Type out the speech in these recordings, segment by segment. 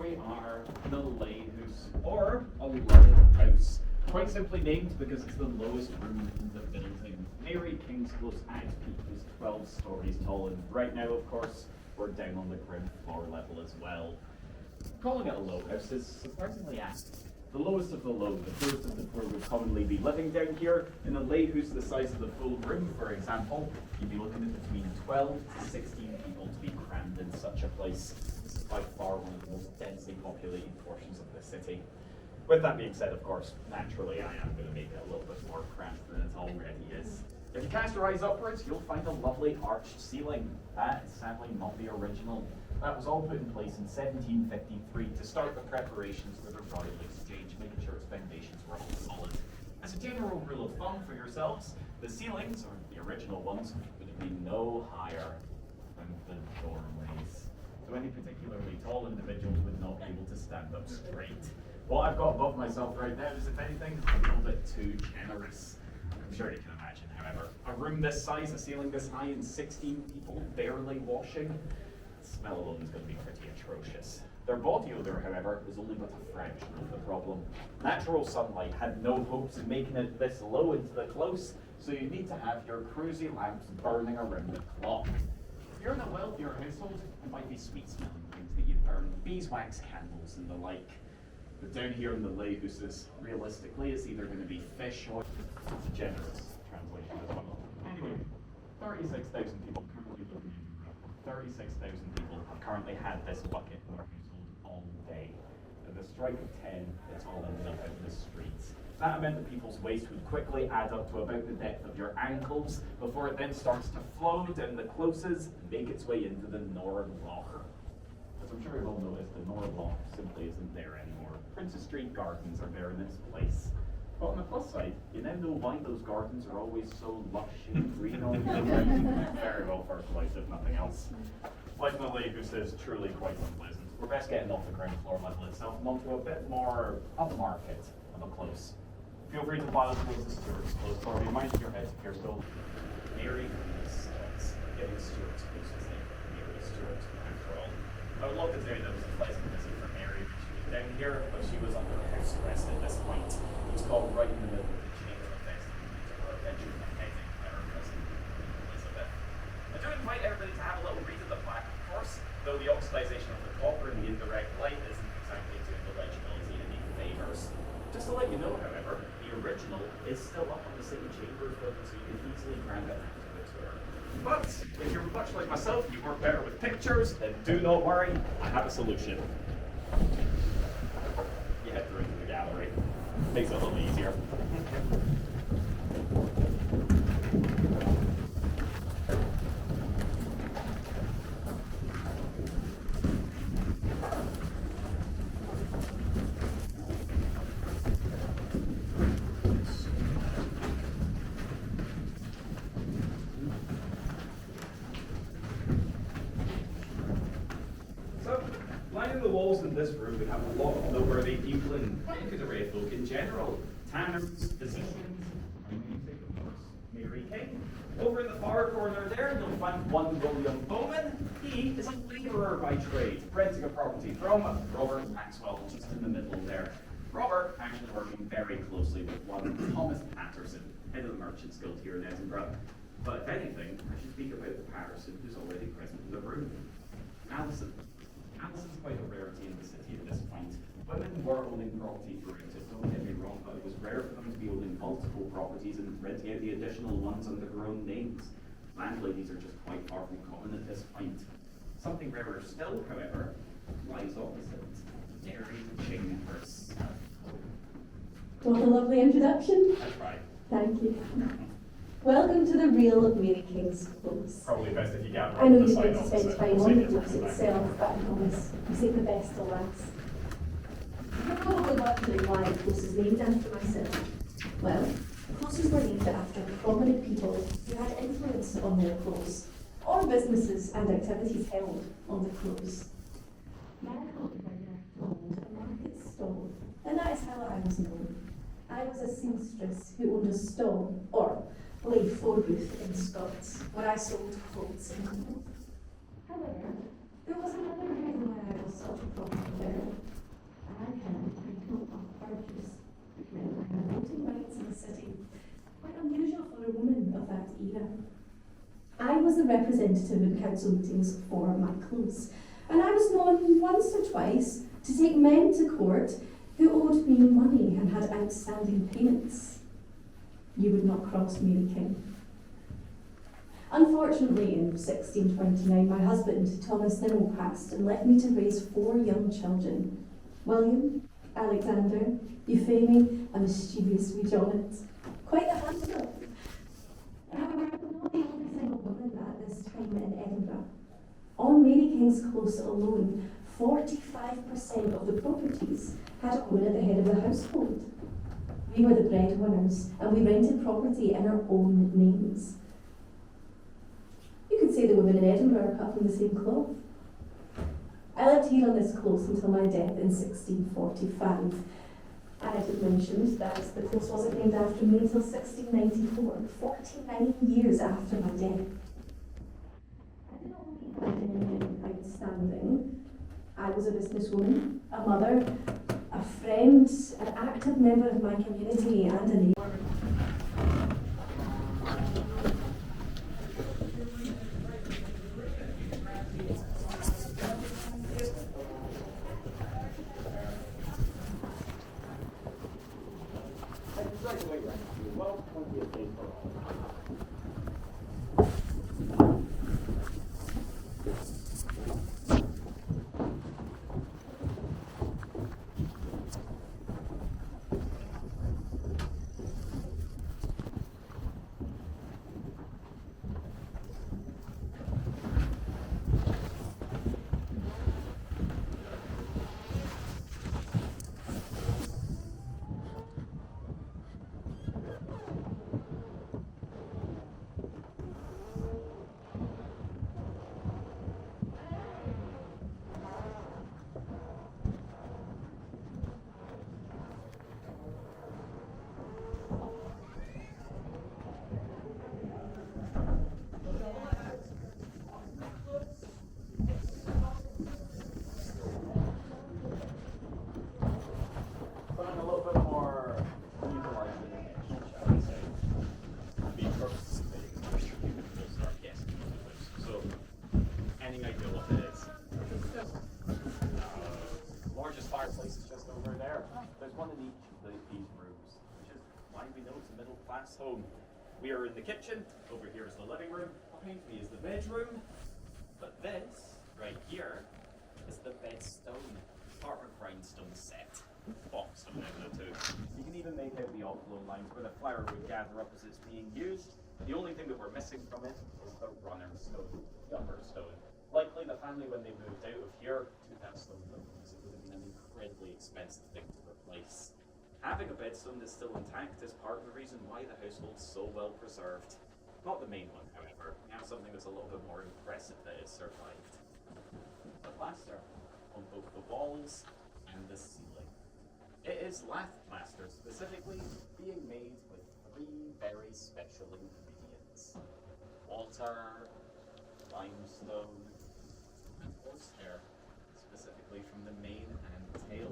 we are in the lighthouse, or a lighthouse. Quite simply named because it's the lowest room in the building. Mary King's Close Axe Peak is 12 stories tall, and right now, of course, we're down on the ground floor level as well. Calling it a low house is surprisingly apt. The lowest of the low, the poorest of the poor would commonly be living down here. In a lighthouse the size of the full room, for example, you'd be looking at between 12 to 16 people to be crammed in such a place. This is by far one of the most densely populated portions of the city. With that being said, of course, naturally I am going to make it a little bit more cramped than it already is. If you cast your eyes upwards, you'll find a lovely arched ceiling. That is sadly not the original. That was all put in place in 1753 to start the preparations for the Royal Exchange, making sure its foundations were all solid. As a general rule of thumb for yourselves, the ceilings, or the original ones, would be no higher than the doorways. So any particularly tall individuals would not be able to stand up straight. What I've got above myself right now is, if anything, a little bit too generous. I'm sure you can imagine, however. A room this size, a ceiling this high, and 16 people barely washing, the smell alone is going to be pretty atrocious. Their body odour, however, is only but a fraction of the problem. Natural sunlight had no hopes of making it this low into the close, so you need to have your cruisy lamps burning around the clock. If you're in a wealthier household, it might be sweet-smelling things that you burn, beeswax candles and the like. But down here in the lighthouses, realistically, it's either going to be fish or generous translation as well. Anyway, 36,000 people currently live in Edinburgh. 36,000 people have currently had this bucket in their household all day. At the strike of 10, it's all ended up out in the streets. That meant that people's waste would quickly add up to about the depth of your ankles before it then starts to flow down the closes and make its way into the North Loch. As I'm sure you've all noticed, the North Loch simply isn't there anymore. Princess Street Gardens are there in its place. But on the plus side, you now know why those gardens are always so lush and green all year round. Very well fertilized, if nothing else. Life in the lighthouse is truly quite unpleasant. We're best getting off the ground floor level itself and onto a bit more upmarket of a close. Feel free to file towards the steward's close door. Remind your heads if you're still Mary Stuart's. Getting Stuart's close as Mary Stuart, after all. I would love to tell you that it was a pleasant visit for Mary. She was down here, but she was under house arrest at this point. It was called right in the middle of the chain of events that lead to her adventure in Cowgate by her cousin, Elizabeth. I do invite everybody to have a little read of the plaque, of course, though the oxidization of the copper and the indirect light isn't exactly doing the legibility any favours. Just to let you know, however, the original is still up on the city chambers building, so you can easily grab it after the tour. But if you're much like myself, you work better with pictures, then do not worry, I have a solution. You head through into the gallery. Makes it a little easier. Lining the walls in this room, we have a lot of noteworthy people and quite a good array of folk in general. Tanners, physicians, and music, of course, Mary King. Over in the far corner there, you'll find one William Bowman. He is a labourer by trade, renting a property from Robert Maxwell, just in the middle there. Robert actually working very closely with one Thomas Patterson, head of the Merchants Guild here in Edinburgh. But if anything, I should speak about the Patterson who's already present in the room. Alison. Alison's quite a rarity in the city at this point. Women were owning property throughout it, don't get me wrong, but it was rare for them to be owning multiple properties and renting out the additional ones under their own names. Landladies are just quite far from common at this point. Something rarer still, however, lies opposite. Mary King herself. What a lovely introduction. I tried. Thank you. Welcome to the Real of Mary King's Close. Probably best if you get I know the you'd sign like to off, spend so time we'll on save the it close for itself, but I promise we save the best till last. You're probably wondering why the close is named after myself. Well, the closes were named after prominent people who had influence on their close, or businesses and activities held on the close. My grandmother owned a market stall, and that is how I was known. I was a seamstress who owned a stall, or laid forebooth in Scots, where I sold clothes and clothes. However, there was another reason why I was such a prominent bearer. representative in council meetings for my close, and I was known once or twice to take men to court who owed me money and had outstanding payments. You would not cross Mary King. Unfortunately, in 1629, my husband, Thomas Nimmo, passed and left me to raise 4 young children: William, Alexander, Euphemie, and mischievous wee Jonnet. Quite the handful. However, I was not the only single woman at this time in Edinburgh. On Mary King's Close alone, 45% of the properties had a woman at the head of the household. We were the breadwinners, and we rented property in our own names. You could say the women in Edinburgh are cut from the same cloth. I lived here on this close until my death in 1645. And I did mention that the close wasn't named after me until 1694, 49 years after my death. I did not believe I had anything outstanding. I was a businesswoman, a mother, a friend, an active member of my community, and a neighbour. Home. We are in the kitchen. Over here is the living room. Behind me is the bedroom. But this, right here, is the bedstone. Part of a grindstone set. Box of them too. You can even make out the offload lines where the flour would gather up as it's being used. The only thing that we're missing from it is the runner stone, the upper stone. Likely the family, when they moved out of here, took that stone with them because it would have been an incredibly expensive thing to replace. Having a bedstone that's still intact is part of the reason why the household's so well preserved. Not the main one, however. We have something that's a little bit more impressive that has survived. The plaster on both the walls and the ceiling. It is lath plaster, specifically being made with 3 very special ingredients: water, limestone, and horsehair, specifically from the mane and tail.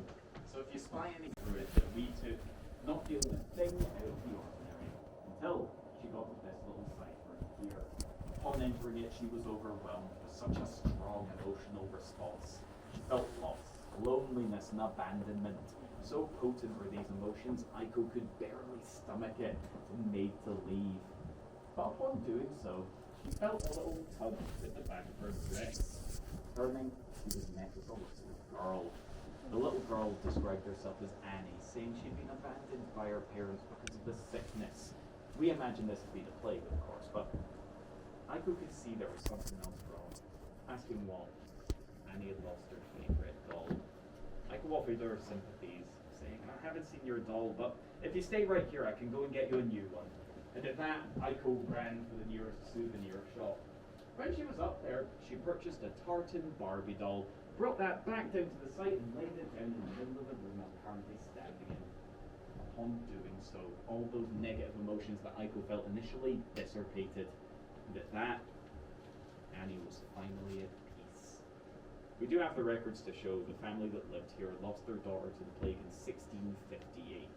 So if you spy any through it, we took not feeling a thing out of the ordinary until she got to this little cipher here. Upon entering it, she was overwhelmed with such a strong emotional response. She felt loss, loneliness, and abandonment. So potent were these emotions, Aiko could barely stomach it and made to leave. But upon doing so, she felt a little tug at the back of her dress. Turning, she was met with a little girl. The little girl described herself as Annie, saying she'd been abandoned by her parents because of the sickness. We imagine this to be the plague, of course, but Aiko could see there was something else wrong. Asking what, Annie had lost her favourite doll. Aiko offered her sympathies, saying, "I haven't seen your doll, but if you stay right here, I can go and get you a new one." And at that, Aiko ran for the nearest souvenir shop. When she was up there, she purchased a tartan Barbie doll, brought that back down to the site and laid it down in the middle of the room I'm currently standing in. Upon doing so, all those negative emotions that Aiko felt initially dissipated. And at that, Annie was finally at peace. We do have the records to show the family that lived here lost their daughter to the plague in 1658.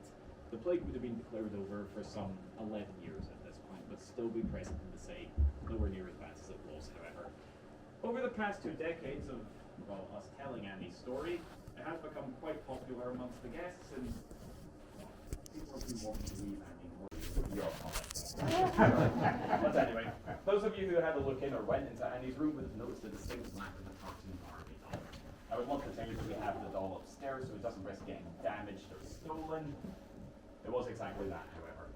The plague would have been declared over for some 11 years at this but still be present in the site. Nowhere near as bad as it was, however. Over the past 2 decades of, well, us telling Annie's story, it has become quite popular amongst the guests, and people have been wanting to leave Annie more. But anyway, those of you who had a look in or went into Annie's room would have noticed a distinct lack of a cartoon Barbie doll. I would want to tell you that we have the doll upstairs so it doesn't risk getting damaged or stolen. It was exactly that, however.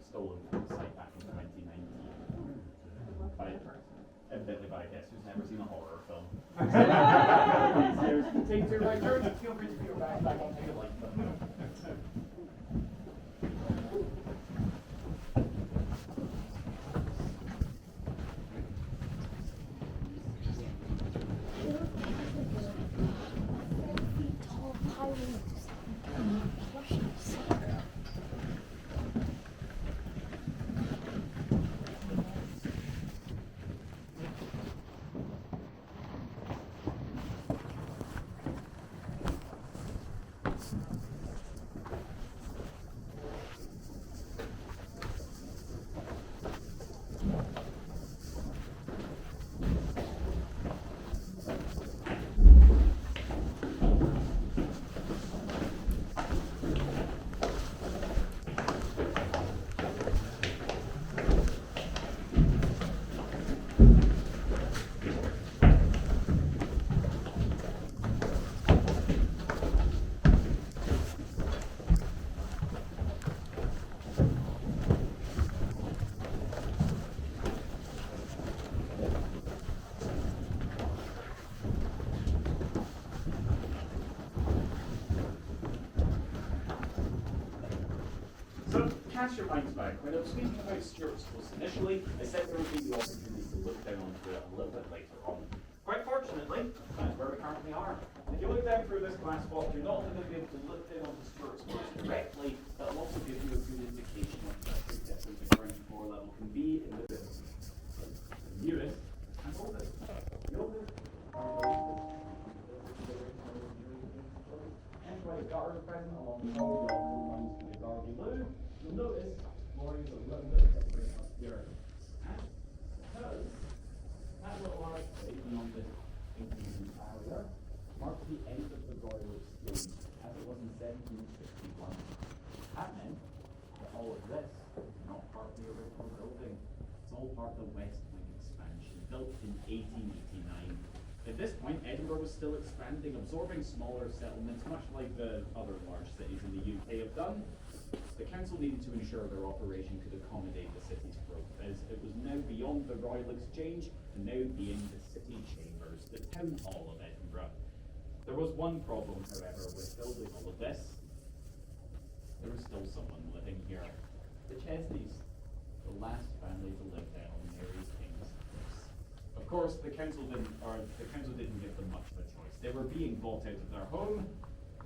Stolen from the site back in 2019. Evidently by a guest who's never seen a horror film. Take 2 right turns. Feel free to put your back on if you like them. Cast your minds back. When I was speaking about Stuart's Close initially, I said there would be the opportunity to look down onto it a little bit later on. Quite fortunately, that's where we currently are. If you look down through this glass vault, you're not only going to be able to look down onto Stuart's Close directly, but it'll also give you a good indication of how different the ground floor level can be in the building. The newest and oldest. The oldest and by the guard present along the hall, the also runs to the garden loo. You'll notice flooring is a little bit different up here. Because that little arch taken on this 18th barrier marks the end of the Royal Exchange, as it was in 1761. That meant that all of this is not part of the original building. It's all part of the West Wing expansion, built in 1889. At this point, Edinburgh was still expanding, absorbing smaller settlements, much like the other large cities in the UK have done. The council needed to ensure their operation could accommodate the city's growth, as it was now beyond the Royal Exchange and now being the city chambers, the town hall of Edinburgh. There was one problem, however, with building all of this. There was still someone living here. The Chesneys, the last family to live there on Mary King's Close. Of course, the council didn't give them much of a choice. They were being bought out of their home.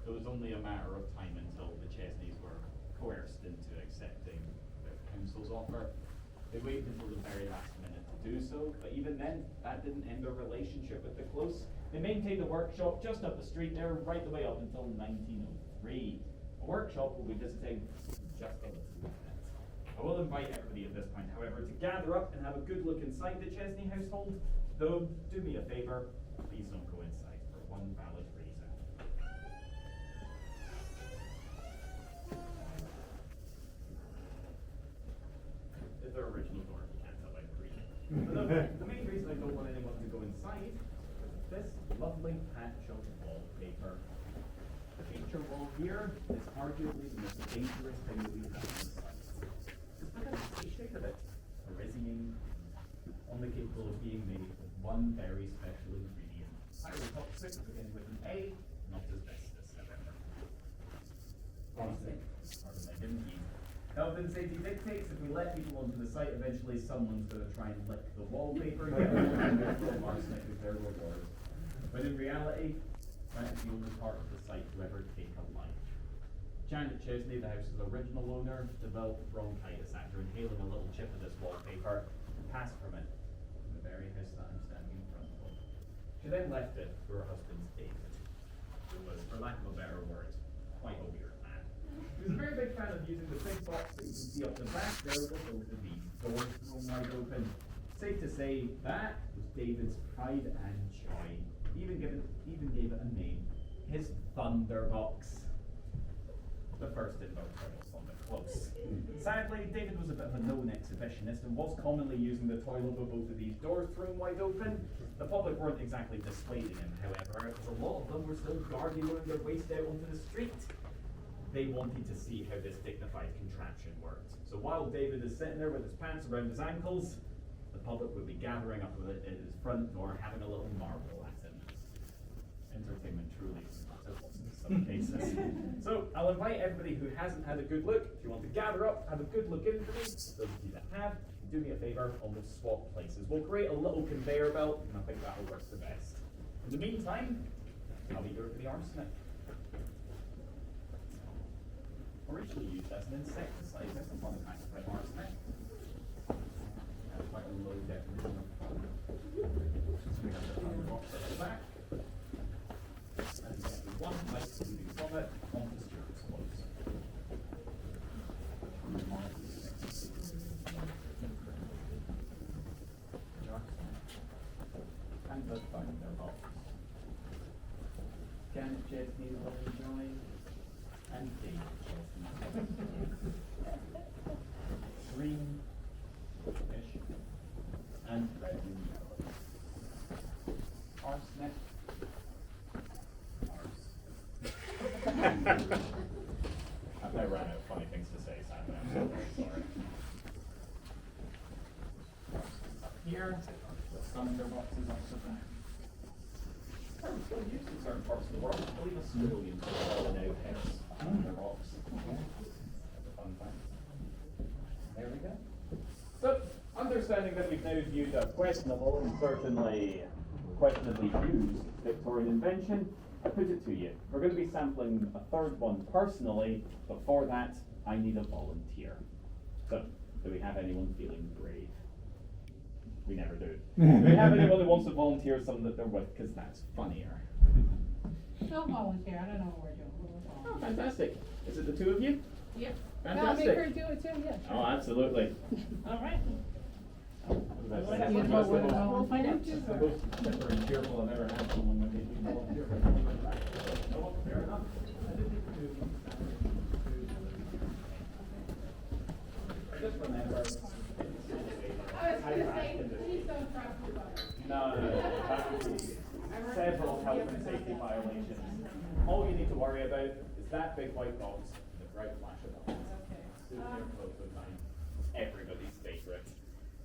It was only a matter of time until the Chesneys were coerced into accepting the council's offer. They waited until the very last minute to do so, but even then, that didn't end their relationship with the Close. They maintained a workshop just up the street there, right the way up until 1903. A workshop we'll be visiting just in a few minutes. I will invite everybody at this point, however, to gather up and have a good look inside the Chesney household. Though, do me a favour, please don't go inside for one valid reason. It's their original door, if you can't tell by the reason. The main reason I don't want anyone to go inside is this lovely patch of wallpaper. The feature wall here is arguably the most dangerous thing that we have on the site. Just look at the shape of it. Parisian, only capable of being made with one very special ingredient. Pyrotoxic, begins with an A, not asbestos, however. Arsenic, pardon, I didn't mean. Health and safety dictates if we let people onto the site, eventually someone's going to try and lick the wallpaper and get arsenic as their reward. But in reality, that is the only part of the site to ever take a life. Janet Chesney, the house's original owner, developed bronchitis after inhaling a little chip of this wallpaper and passed from it in the very house that I'm standing in front of. She then left it to her husband David, who was, for lack of a better word, quite a weird man. He was a very big fan of using the big box that you can see up the back there with both of these doors thrown wide open. Safe to say that was David's pride and joy. He even gave it a name. His Thunderbox. The first Edinburgh Vaults on the close. Sadly, David was a bit of a known exhibitionist and was commonly using the toilet with both of these doors thrown wide open. The public weren't exactly dissuading him, however, as a lot of them were still gargling their waste out onto the street. They wanted to see how this dignified contraption worked. So while David is sitting there with his pants around his ankles, the public would be gathering up at his front door, having a little marvel at him. Entertainment truly is massive in some cases. So I'll invite everybody who hasn't had a good look, if you want to gather up, have a good look into me. Those of you that have, do me a favour, almost swap places. We'll create a little conveyor belt, and I think that'll work the best. In the meantime, I'll be here for the arsenic. Originally used as an insecticide, that's a fun kind of arsenic. Has quite a low definition of fun. So we have the Thunderbox at the back. And every one light moving from it onto Stuart's clothes. And the Thunderbox. Janet Chesney will enjoy. And David Chesney. Green, fish, and red and yellow. Arsenic. I've now run out of funny things to say, Simon. I'm so very sorry. Up here, the Thunderbox is up the back. They're still used in certain parts of the world. I believe Australians are now pets. Thunderbox. That's a fun fact. There we go. So, understanding that we've now viewed a questionable and certainly questionably used Victorian invention, I put it to you. We're going to be sampling a third one personally, but for that, I need a volunteer. So, do we have anyone feeling brave? We never do. Do we have anyone who wants to volunteer someone that they're with? Because that's funnier. I'll volunteer. I don't know what we're doing. Oh, fantastic. Is it the two of you? Yep. Fantastic. I'll make her do it too, yeah. Oh, absolutely. All right. We'll find out. The most chipper and cheerful I've ever had someone with me volunteer. Oh, fair enough. I didn't think we knew. Just remember. I was going to say, please don't drop your butter. No. That would be several health and safety violations. All you need to worry about is that big white box and the bright flash of lights. Okay. Super close to time. Everybody's favorite.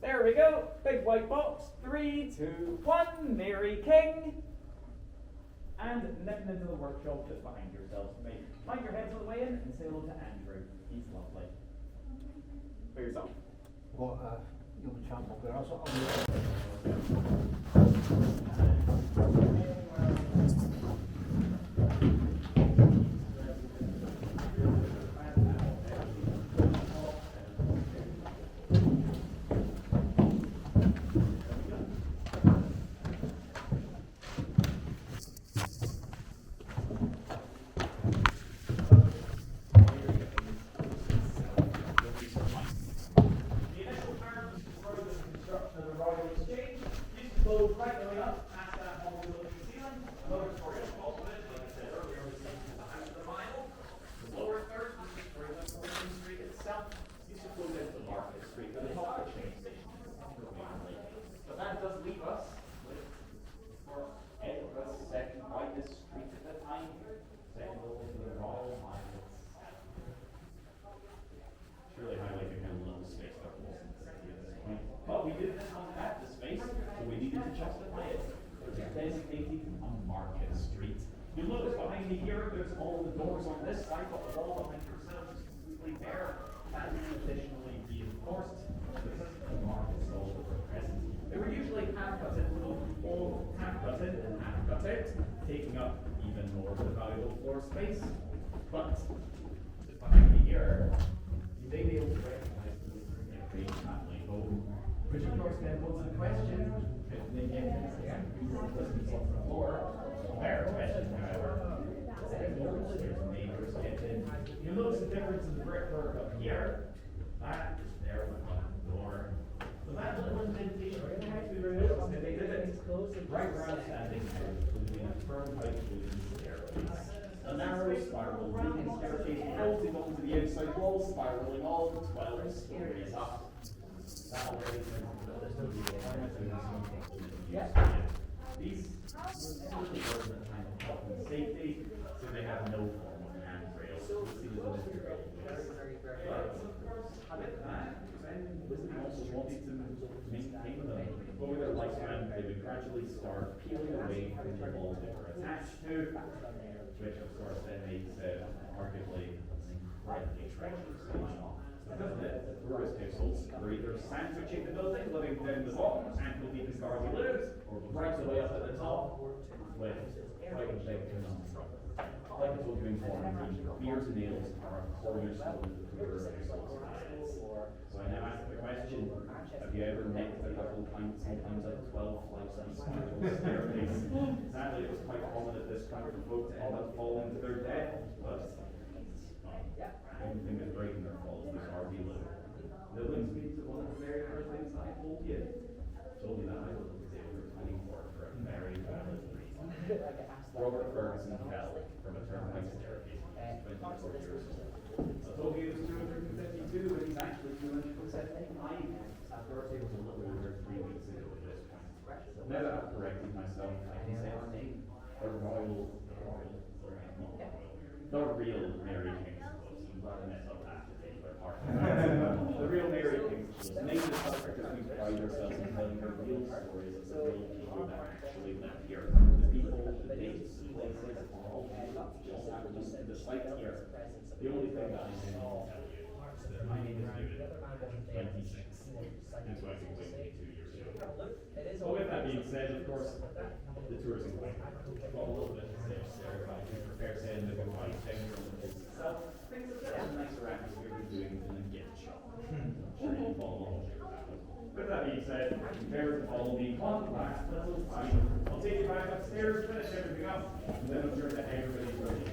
There we go. Big white box. 3, 2, 1. Mary King. And nipping into the workshop just behind yourselves. Mind your heads on the way in and say hello to Andrew. He's lovely. For yourself. What, you'll be champ up there. Right going up past that whole looking ceiling, notorious vault of it, like I said earlier, was seen to the height of the mile. The lower third, where the Coronation Street itself, used to flow down to Market Street, but the top of the train station. But that does leave us with, for Edinburgh's second widest street at the time, second over to the Royal Mile itself. Surely highlighting how little space there was in the city at this point. But we didn't have the space, so we needed to justify it. It was designated a Market Street. You'll notice behind me here, there's all the doors on this side, but the wall behind yourself is completely bare. That is additionally reinforced because the market stalls that were present. They were usually half cut in, all half cut in and half cut out, taking up even more of the valuable floor space. But just behind me here, you may be able to recognize the great family home. Which of course then poses the question, if they get listens on the floor, fair question, however, if no upstairs neighbors get in, you You'll notice the difference in the brickwork up here. That is their front door. So that little indentation, actually removed, and they did it right where I'm standing here, between a firm pipe wooden staircase. A narrow spiral leading staircase bolting onto the outside wall, spiraling all 12 stories up. That already these really work in kind of health and safety, so they have no form of handrails. You'll see the little Wisdom also wanted to maintain them. Over their lifespan, they would gradually start peeling away from the walls they were attached to, which of course then makes arguably an incredibly treacherous station. Because the tourist households were either sandwiching the building, living down the bottom, ankle deep in garden lives, or right the way up at the top, with quite a big trouble. Like I told you in quarantine, beers and nails are a cornerstone of the tourist households' lives. So I now ask the question, have you ever nicked a couple of pints and climbed up 12 flights of spiral staircase? Sadly, it was quite common at this time for folk to end up falling to their death, but the only thing that's breaking their falls is our below. That links me to one of the very first things I told you. Told you that I wasn't able to 24 for a very valid reason. Robert Ferguson fell from a turnpike staircase 24 years old. I told you he was 252, but he's actually 275. That birthday was a little over 3 weeks ago at this point. Now that I've corrected myself, I can say her name. Not real Mary King's Close. I'm glad I messed up that today, but apart from that. The real Mary King's Close. Named the subject because we pride ourselves in telling her real stories of the real people that actually live here. The people, the dates, the places, all just happen to the site here. The only thing that I can tell you is that my name is David, 26, and so I completed 2 years ago. So with that being said, of course, the tourism point. Well, a little bit to say there, but I think for fair saying that the white thing from the place itself brings a bit of a nicer atmosphere than doing in a gift shop. Sure, you follow along here with that one. With that being said, prepare to follow me on the last little time. I'll take you back upstairs, finish everything up, and then I'm sure that everybody's ready.